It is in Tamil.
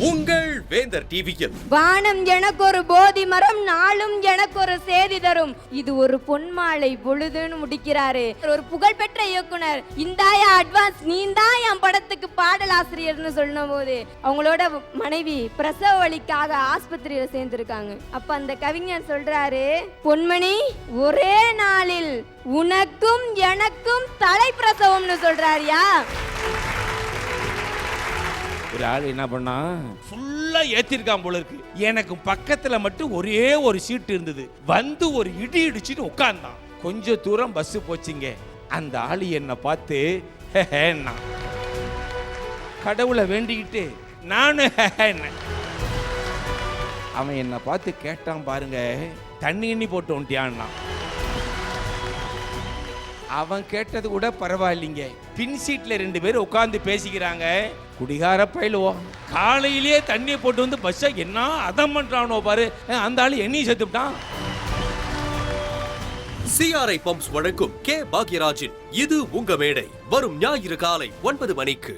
உங்கள் வேந்தர் டிவியில் வானம் எனக்கு ஒரு போதி மரம், நாளும் எனக்கு ஒரு செய்தி தரும். இது ஒரு பொன்மாலை பொழுதுன்னு முடிக்கிறாரு ஒரு புகழ்பெற்ற இயக்குனர். இந்தாயா அட்வான்ஸ், நீந்தான் என் படத்துக்கு பாடலாசிரியர்னு சொன்ன போது அவங்களோட மனைவி பிரசவ வலிக்காக ஆஸ்பத்திரியில சேர்ந்திருக்காங்க. அப்ப அந்த கவிஞர் சொல்றாரு, பொன்மணி ஒரே நாளில் உனக்கும் எனக்கும் தலை பிரசவம்னு சொல்றாரியா. ஒரு ஆள் என்ன பண்ணா, ஃபுல்லா ஏத்திருக்கான் போல இருக்கு. எனக்கு பக்கத்துல மட்டும் ஒரே ஒரு சீட்டு இருந்தது. வந்து ஒரு இடி இடிச்சுட்டு உட்கார்ந்தான். கொஞ்ச தூரம் பஸ் போச்சுங்க. அந்த ஆளு என்ன பார்த்து கடவுளை வேண்டிக்கிட்டு நானும் அவன் என்ன பார்த்து கேட்டான் பாருங்க, தண்ணி போட்டு வந்துட்டியான்னா. அவன் கேட்டது கூட பரவாயில்லைங்க. பின் சீட்ல 2 பேர் உட்கார்ந்து பேசிக்கிறாங்க. குடிகார பயிலுவோ காலையிலேயே தண்ணியை போட்டு வந்து பஸ்ஸை என்ன அதம் பண்றானோ பாரு. அந்த ஆளு எண்ணி செத்துட்டான். CRI பம்ப்ஸ் வழங்கும் கே பாக்யராஜின் இது உங்க மேடை வரும் ஞாயிறு காலை 9 மணிக்கு.